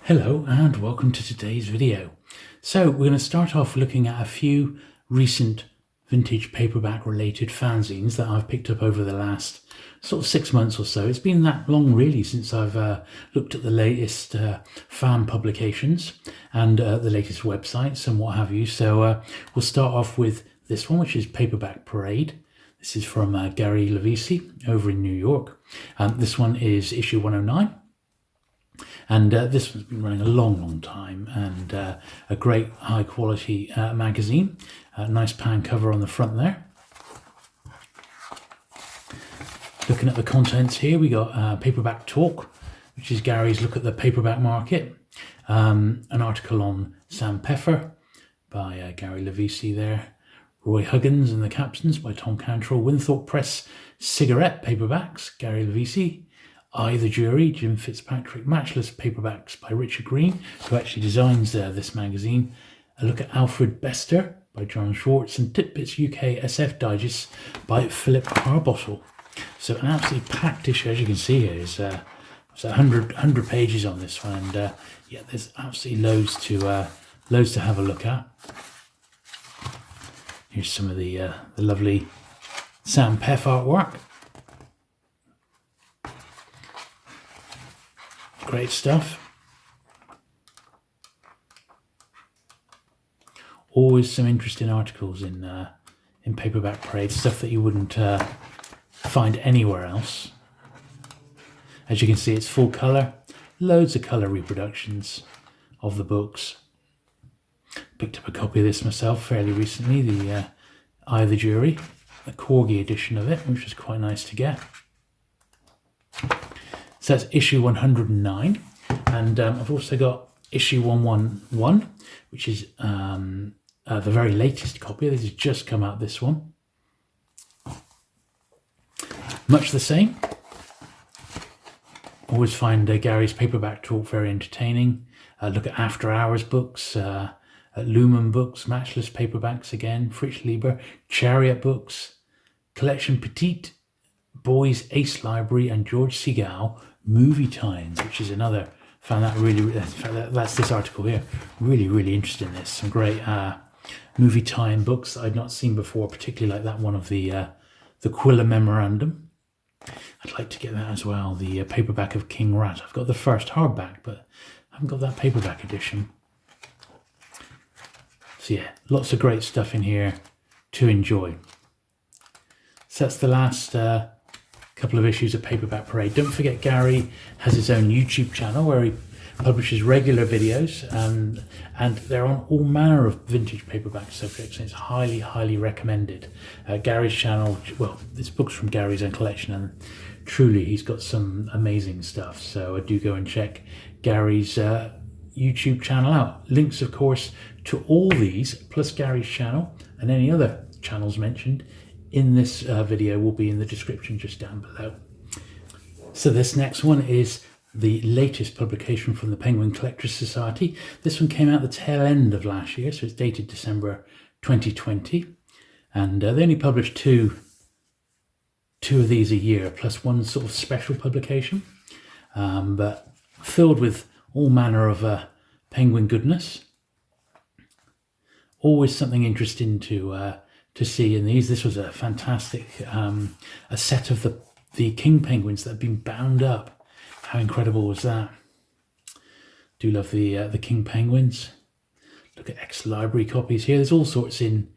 Hello and welcome to today's video. So we're going to start off looking at a few recent vintage paperback related fanzines that I've picked up over the last sort of 6 months or so. It's been that long really since I've looked at the latest fan publications and the latest websites and what have you. So we'll start off with this one, which is Paperback Parade. This is from Gary Levisi over in New York. This one is issue 109. And this one's been running a long time, and a great high quality magazine. Nice pan cover on the front there. Looking at the contents here, we got Paperback Talk, which is Gary's look at the paperback market. An article on Sam Peffer by Gary Levisi there. Roy Huggins and the Captains by Tom Cantrell. Winthorpe Press Cigarette Paperbacks, Gary Levisi. I, the Jury, Jim Fitzpatrick. Matchless Paperbacks by Richard Green, who actually designs this magazine. A look at Alfred Bester by John Schwartz, and Titbits UK SF Digest by Philip Harbottle. So an absolutely packed issue, as you can see here. It's 100 pages on this one, and yeah, there's absolutely loads to have a look at. Here's some of the lovely Sam Peff artwork. Great stuff. Always some interesting articles in Paperback Parade, stuff that you wouldn't find anywhere else. As you can see, it's full colour, loads of colour reproductions of the books. Picked up a copy of this myself fairly recently, the I, the Jury, the Corgi edition of it, which was quite nice to get. So that's issue 109, and I've also got issue 111, which is the very latest copy. This has just come out, this one. Much the same. Always find Gary's Paperback Talk very entertaining. Look at After Hours books, at Lumen books, Matchless Paperbacks again, Fritz Lieber, Chariot books, Collection Petite, Boys Ace Library, and George Segal Movie Tie-ins, which is another. Found that really. That's this article here. Really interested in this. Some great movie tie-in books that I'd not seen before, particularly like that one of the Quilla Memorandum. I'd like to get that as well. The paperback of King Rat. I've got the first hardback, but I haven't got that paperback edition. So yeah, lots of great stuff in here to enjoy. So that's the last couple of issues of Paperback Parade. Don't forget, Gary has his own YouTube channel where he publishes regular videos, and they're on all manner of vintage paperback subjects, and it's highly recommended. Gary's channel, well, this book's from Gary's own collection, and truly he's got some amazing stuff, so I do go and check Gary's YouTube channel out. Links, of course, to all these, plus Gary's channel and any other channels mentioned in this video, will be in the description just down below. So this next one is the latest publication from the Penguin Collectors Society. This one came out the tail end of last year, so it's dated December 2020, and they only publish two of these a year, plus one sort of special publication, but filled with all manner of Penguin goodness. Always something interesting to see in these. This was a fantastic a set of the king penguins that had been bound up. How incredible was that? Do love the king penguins. Look at ex-library copies here. There's all sorts in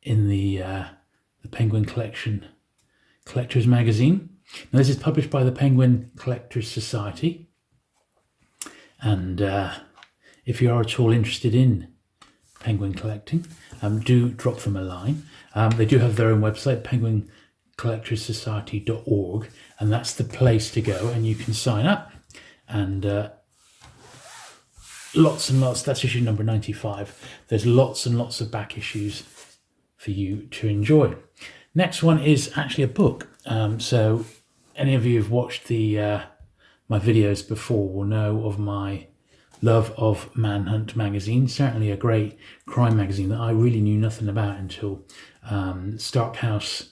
the Penguin Collection Collectors magazine. Now this is published by the Penguin Collectors Society, and if you are at all interested in penguin collecting, do drop them a line. They do have their own website, penguincollectorssociety.org, and that's the place to go, and you can sign up, and lots and lots. That's issue number 95. There's lots and lots of back issues for you to enjoy. Next one is actually a book. So any of you who've watched my videos before will know of my love of Manhunt magazine. Certainly a great crime magazine that I really knew nothing about until Starkhouse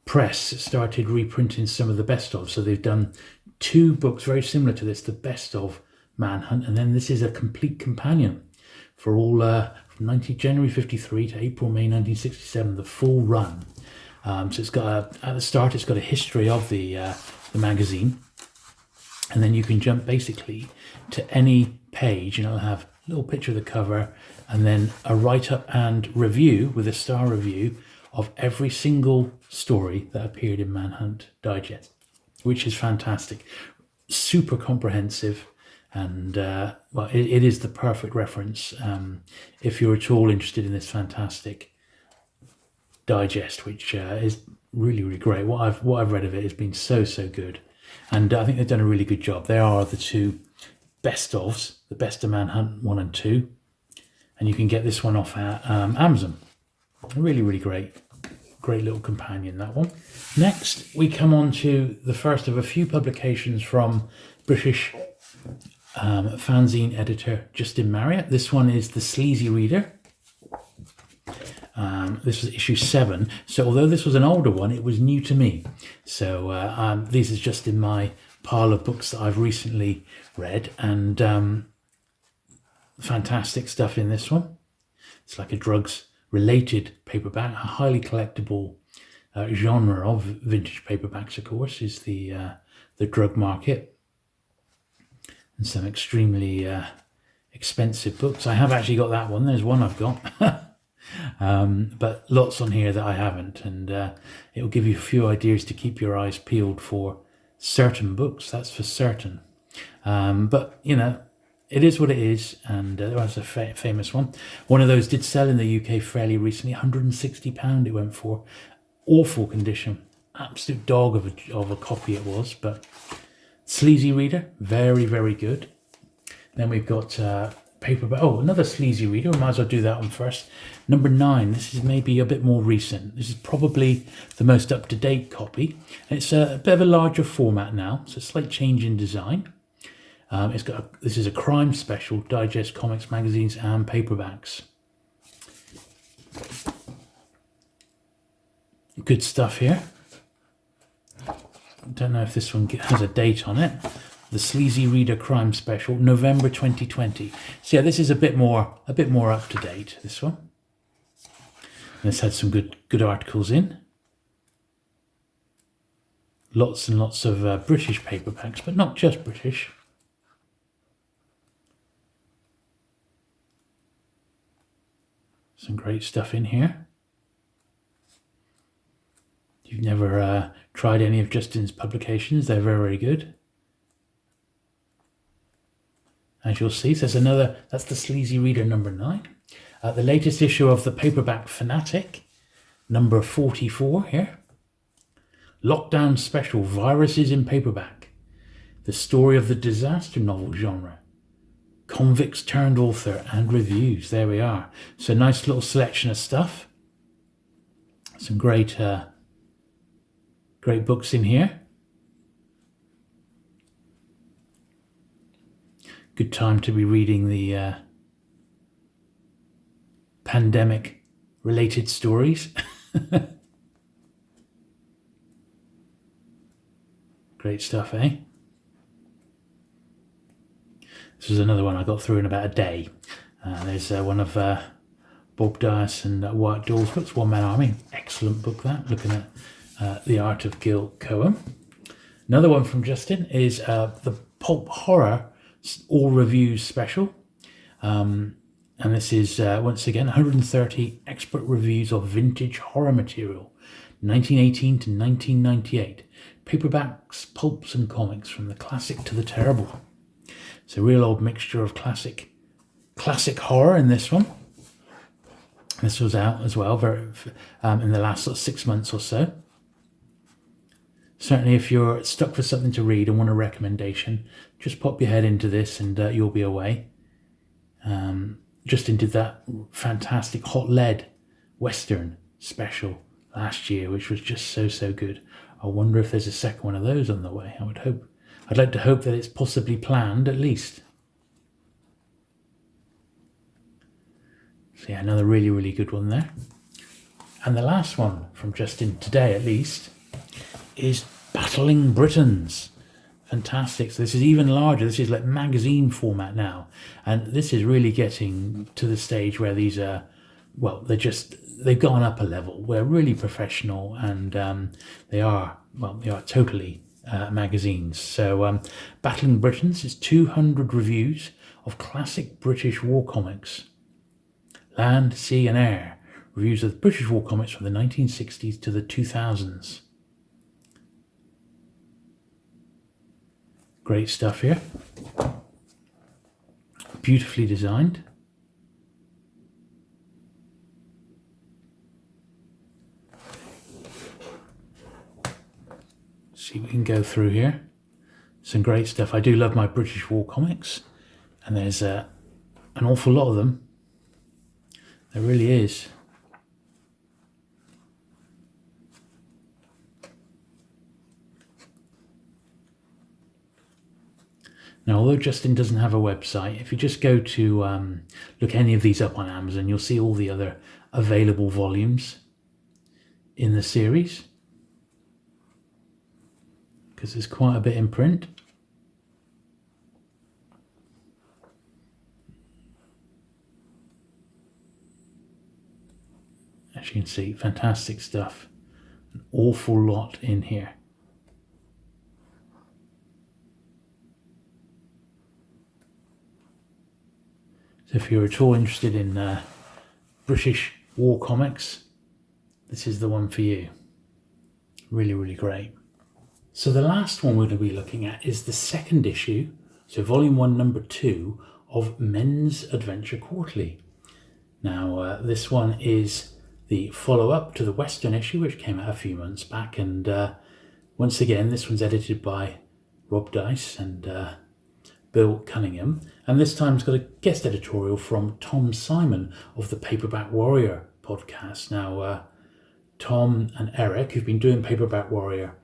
Press started reprinting some of the best of. So they've done two books very similar to this, the best of Manhunt, and then this is a complete companion for all from January 53 to April, May 1967, the full run. So it's got at the start, it's got a history of the magazine, and then you can jump basically to any page, and it'll have a little picture of the cover, and then a write-up and review with a star review of every single story that appeared in Manhunt Digest, which is fantastic, super comprehensive. And well, it is the perfect reference if you're at all interested in this fantastic digest, which is really, really great. What I've read of it has been so good, and I think they've done a really good job. They are the two best ofs, the best of Manhunt 1 and 2, and you can get this one off at Amazon. Really, really great little companion, that one. Next, we come on to the first of a few publications from British fanzine editor Justin Marriott. This one is the Sleazy Reader. This was issue 7. So although this was an older one, it was new to me. So these is just in my pile of books that I've recently read, and fantastic stuff in this one. It's like a drugs-related paperback, a highly collectible genre of vintage paperbacks, of course, is the drug market. And some extremely expensive books. I have actually got that one. There's one I've got. But lots on here that I haven't. And it will give you a few ideas to keep your eyes peeled for certain books. That's for certain. But, you know, it is what it is. And there was a famous one. One of those did sell in the UK fairly recently. £160 it went for. Awful condition. Absolute dog of a copy it was. But Sleazy Reader, very, very good. Then we've got paperback. Oh, another Sleazy Reader. We might as well do that one first. Number 9. This is maybe a bit more recent. This is probably the most up-to-date copy. It's a bit of a larger format now. It's a slight change in design. This is a crime special, digest comics, magazines, and paperbacks. Good stuff here. I don't know if this one has a date on it. The Sleazy Reader Crime Special, November 2020. So yeah, this is a bit more up to date, this one. And it's had some good articles in. Lots and lots of British paperbacks, but not just British. Some great stuff in here. If you've never tried any of Justin's publications, they're very, very good. As you'll see, so that's the Sleazy Reader number 9. The latest issue of the paperback Fanatic, number 44 here. Lockdown Special, Viruses in Paperback. The story of the disaster novel genre. Convicts turned author and reviews. There we are. So nice little selection of stuff. Some great books in here. Good time to be reading the pandemic-related stories. Great stuff, eh? This is another one I got through in about a day. There's one of Bob Dias and Wyatt Dawes' books, One Man Army. Excellent book, that. Looking at the art of Gil Cohen. Another one from Justin is the Pulp Horror All Reviews Special. And this is, once again, 130 expert reviews of vintage horror material, 1918 to 1998. Paperbacks, pulps and comics, from the classic to the terrible. It's a real old mixture of classic horror in this one. This was out as well in the last sort of 6 months or so. Certainly if you're stuck for something to read and want a recommendation, just pop your head into this and you'll be away. Justin did that fantastic Hot Lead Western special last year, which was just so good. I wonder if there's a second one of those on the way. I'd like to hope that it's possibly planned at least. So yeah, another really good one there. And the last one from Justin today at least is Battling Britons. Fantastic. So this is even larger. This is like magazine format now. And this is really getting to the stage where these are, well, they've gone up a level. We're really professional, and they are totally magazines. So Battling Britons is 200 reviews of classic British war comics. Land, Sea and Air. Reviews of British war comics from the 1960s to the 2000s. Great stuff here. Beautifully designed. See what we can go through here. Some great stuff. I do love my British war comics, and there's an awful lot of them. There really is. Now, although Justin doesn't have a website, if you just go to look any of these up on Amazon, you'll see all the other available volumes in the series, because there's quite a bit in print. As you can see, fantastic stuff. An awful lot in here. So if you're at all interested in British war comics, this is the one for you. Really, really great. So the last one we're going to be looking at is the second issue, so volume 1, number 2 of Men's Adventure Quarterly. Now this one is the follow-up to the Western issue, which came out a few months back, and once again this one's edited by Rob Dice and Bill Cunningham, and this time it's got a guest editorial from Tom Simon of the Paperback Warrior podcast. Now Tom and Eric, who've been doing Paperback Warrior,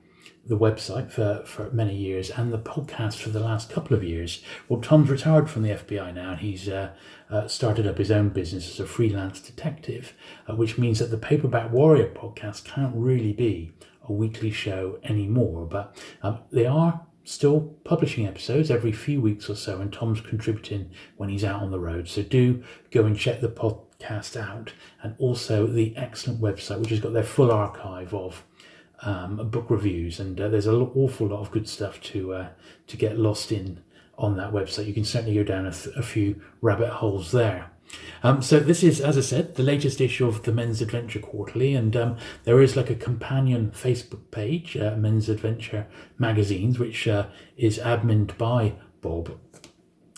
the website, for many years, and the podcast for the last couple of years. Well, Tom's retired from the FBI now, and he's started up his own business as a freelance detective, which means that the Paperback Warrior podcast can't really be a weekly show anymore, but they are still publishing episodes every few weeks or so, and Tom's contributing when he's out on the road. So do go and check the podcast out, and also the excellent website, which has got their full archive of book reviews, and there's an awful lot of good stuff to get lost in on that website. You can certainly go down a few rabbit holes there. So this is, as I said, the latest issue of the Men's Adventure Quarterly, and there is like a companion Facebook page, Men's Adventure Magazines, which is adminned by Bob,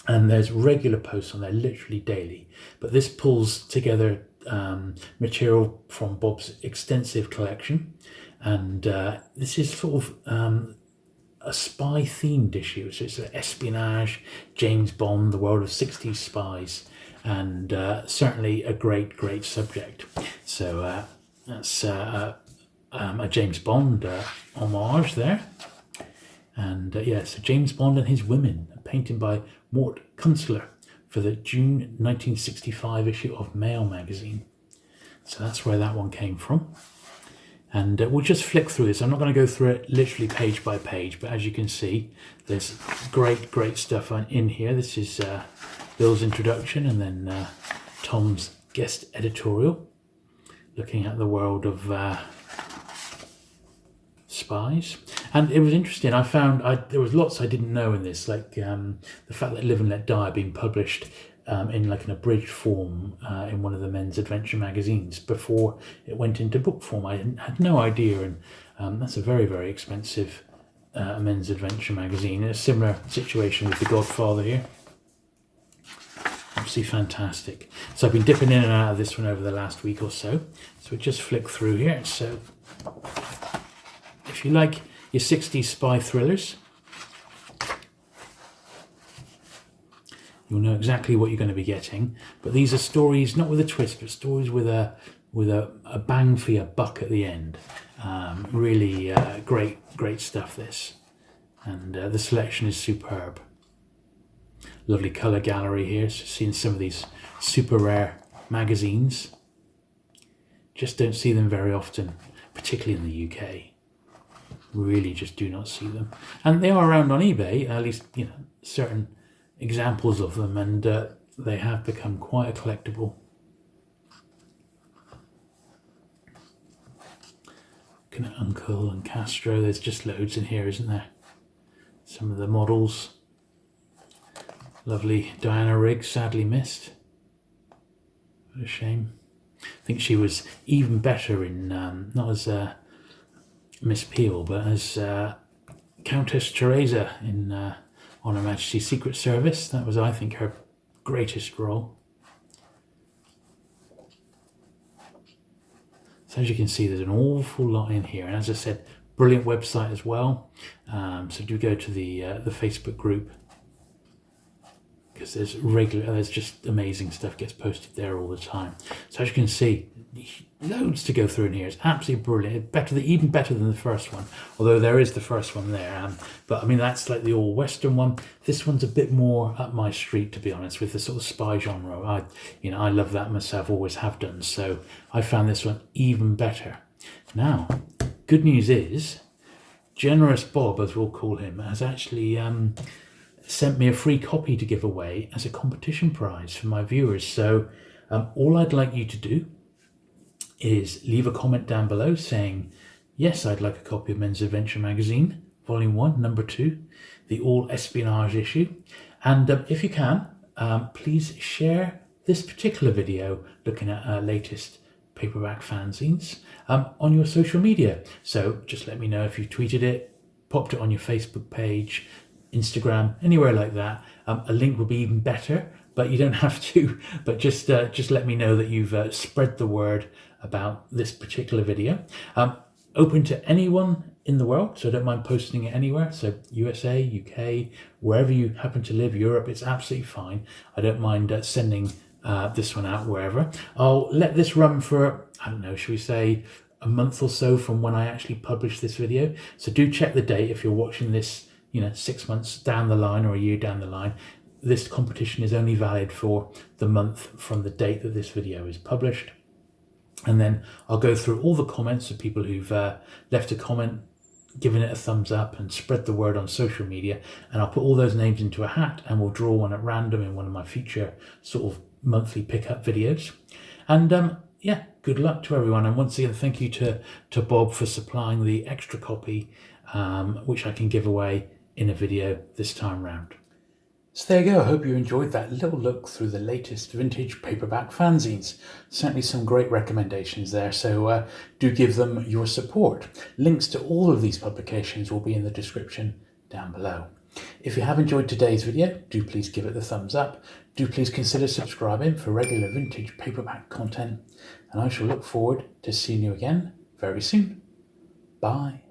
and there's regular posts on there, literally daily. But this pulls together material from Bob's extensive collection, and this is sort of a spy-themed issue. So it's espionage, James Bond, the world of 60s spies, and certainly a great subject. So that's a James Bond homage there. And so James Bond and His Women, a painting by Mort Kunstler for the June 1965 issue of Mail magazine. So that's where that one came from. And we'll just flick through this. I'm not going to go through it literally page by page, but as you can see, there's great stuff in here. This is Bill's introduction, and then Tom's guest editorial, looking at the world of spies. And it was interesting. I found there was lots I didn't know in this, like the fact that Live and Let Die had been published in like an abridged form in one of the Men's Adventure magazines before it went into book form. I had no idea, and that's a very expensive Men's Adventure magazine. A similar situation with The Godfather here. Absolutely fantastic. So I've been dipping in and out of this one over the last week or so. So we just flick through here. So if you like your 60s spy thrillers, you'll know exactly what you're going to be getting. But these are stories not with a twist, but stories with a bang for your buck at the end. Really great stuff, this. And the selection is superb. Lovely colour gallery here. So seeing some of these super rare magazines. Just don't see them very often, particularly in the UK. really just do not see them. And they are around on eBay, at least, you know, certain examples of them, and they have become quite a collectible. Looking at Uncle and Castro, there's just loads in here, isn't there? Some of the models. Lovely Diana Rigg, sadly missed. What a shame. I think she was even better in, not as Miss Peel, but as Countess Teresa in On Her Majesty's Secret Service. That was, I think, her greatest role. So as you can see, there's an awful lot in here, and as I said, brilliant website as well. So do go to the Facebook group, because there's just amazing stuff gets posted there all the time. So as you can see, loads to go through in here. It's absolutely brilliant. Even better than the first one, although there is the first one there. But I mean, that's like the all-Western one. This one's a bit more up my street, to be honest, with the sort of spy genre. I love that myself, always have done. So I found this one even better. Now, good news is, Generous Bob, as we'll call him, has actually sent me a free copy to give away as a competition prize for my viewers. So all I'd like you to do is leave a comment down below saying, yes, I'd like a copy of Men's Adventure Magazine, Volume 1, Number 2, the all espionage issue. And if you can, please share this particular video looking at our latest paperback fanzines on your social media. So just let me know if you tweeted it, popped it on your Facebook page, Instagram, anywhere like that. A link would be even better, but you don't have to. But just let me know that you've spread the word about this particular video. Open to anyone in the world, so I don't mind posting it anywhere. So USA, UK, wherever you happen to live, Europe, it's absolutely fine. I don't mind sending this one out wherever. I'll let this run for, I don't know, should we say a month or so from when I actually publish this video. So do check the date if you're watching this, 6 months down the line or a year down the line. This competition is only valid for the month from the date that this video is published. And then I'll go through all the comments of people who've left a comment, given it a thumbs up, and spread the word on social media. And I'll put all those names into a hat, and we'll draw one at random in one of my future sort of monthly pickup videos. And yeah, good luck to everyone. And once again, thank you to Bob for supplying the extra copy, which I can give away in a video this time round. So there you go. I hope you enjoyed that little look through the latest vintage paperback fanzines. Certainly some great recommendations there, so do give them your support. Links to all of these publications will be in the description down below. If you have enjoyed today's video, do please give it the thumbs up. Do please consider subscribing for regular vintage paperback content, and I shall look forward to seeing you again very soon. Bye.